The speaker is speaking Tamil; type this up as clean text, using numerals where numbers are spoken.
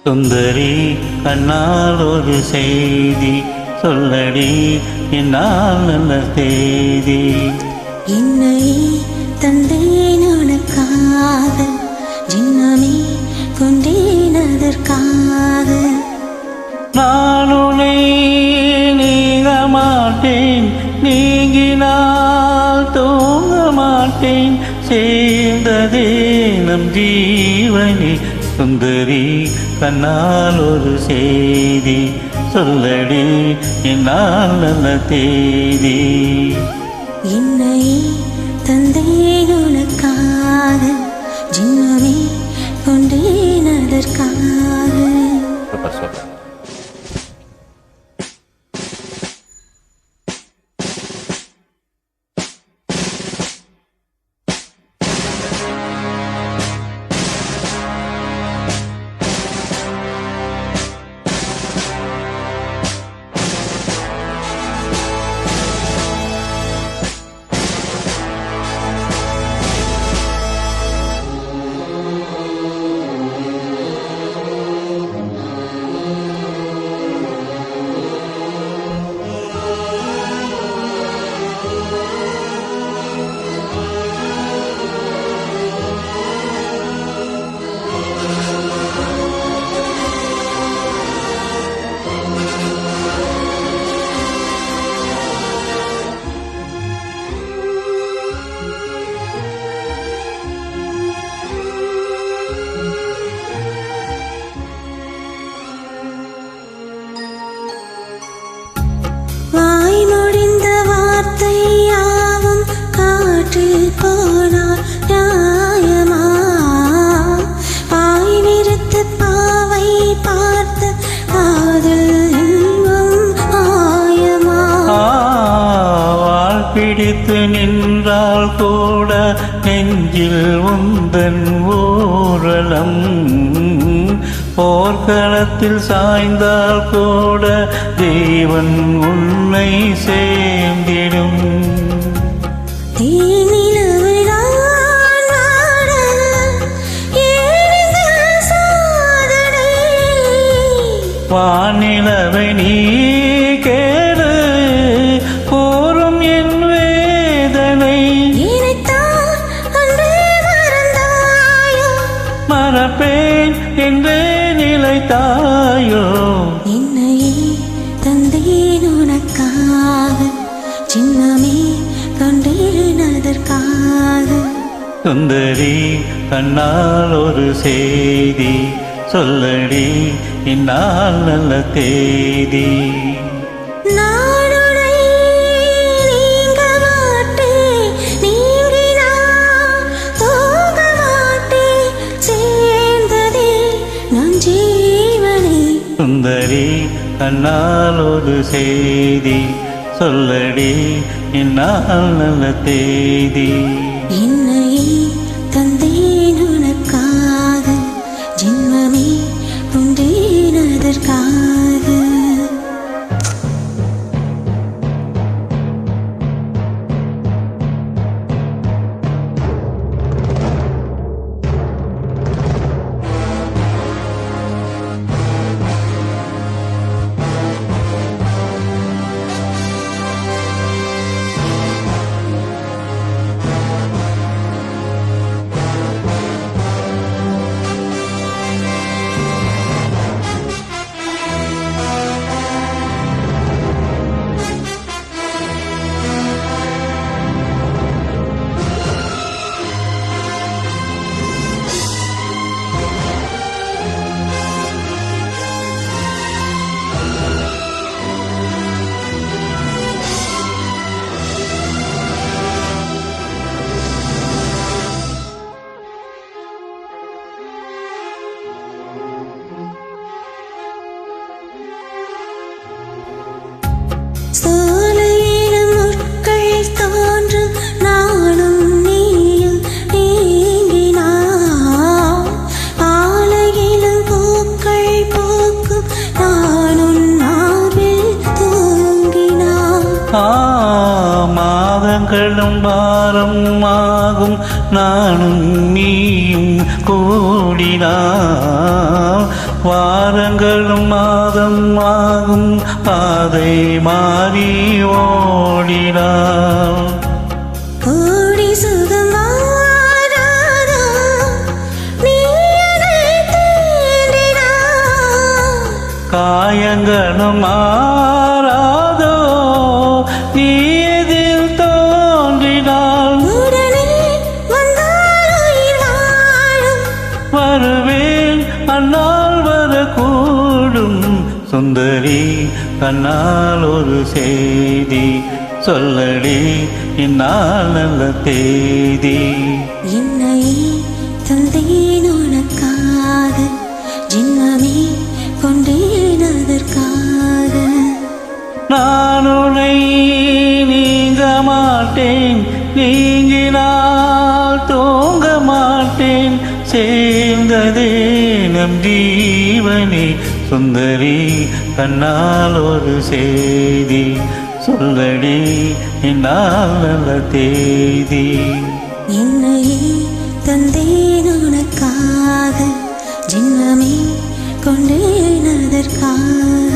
சுந்தரி கண்ணால் ஒரு செய்தி சொல்லடி என்னால் நல்ல செய்தி. என்னை தந்தேன் உனக்காக, ஜின்னமே கொண்டேன் அதற்காக. நான் உன்னை நீங்க மாட்டேன், நீங்கினால் தூங்க மாட்டேன், சேர்ந்ததே நம் ஜீவனே. சுந்தரி கண்ணால் ஒரு செய்தி சொல்லடி என்னால் நல்ல தேதி. என்னை தந்தேன் உனக்காக, ஜின்னமே கொண்டேன் அதற்காக. பிடித்து நின்றால் கூட நெஞ்சில் உந்தன் ஊரலம், போர்க்களத்தில் சாய்ந்தால் கூட தேவன் உன்னை சேர்ந்திடும். வானிலவை நீ கேடு போரும் என் வேதனை, மறப்பேன் என்றே நிலைத்தாயோ. என்னையே தந்தேன் உனக்காக, சின்னமே கொண்டேன் அதற்காக. சுந்தரி கண்ணால் ஒரு செய்தி சொல்லடி என்னால் நல்ல தேதி. சுந்தரி கண்ணால் ஒரு செய்தி சொல்லடி என்னால் நல்ல தேதி. என்னையே தந்தேன் உனக்காக, ஜென்மமே கொண்டேன் அதற்காக. சோலையிலும் முட்கள் தோன்றும் நானும் நீயும் நீங்கினான், ஆலையிலும் பூக்கள் பூக்கும் நானும் மார்பில் தூங்கினான். மாதங்களும் பாரம் ஆகும் நானும் நீயும் கூடினான், வாரங்களும் மாதம் ஆகும் பாதை மாறி ஓடினாள். ஓடி சுகமாராதா நீ என்னை தேடினாய். காயங்களும் மாறாதோ நீ எதில் தோன்றினாள். உடனே வந்தால் உயிர் வாழும். வருவேன் அந்நாள் வரக்கூடும். சுந்தரி கண்ணால் ஒரு செய்தி சொல்லடி இந்நாள் நல்ல தேதி. என்னையே தந்தேன் உனக்காக ஜென்மமே கொண்டேன் அதற்காக. நான் உன்னை நீங்க மாட்டேன், நீங்கினால் தூங்க மாட்டேன். சேர்ந்ததே நம் ஜீவனே. சுந்தரி கண்ணால் ஒரு செய்தி சொல்லடி இந்நாள் நல்ல தேதி. என்னையே தந்தேன் உனக்காக ஜென்மமே கொண்டேன் அதற்காக.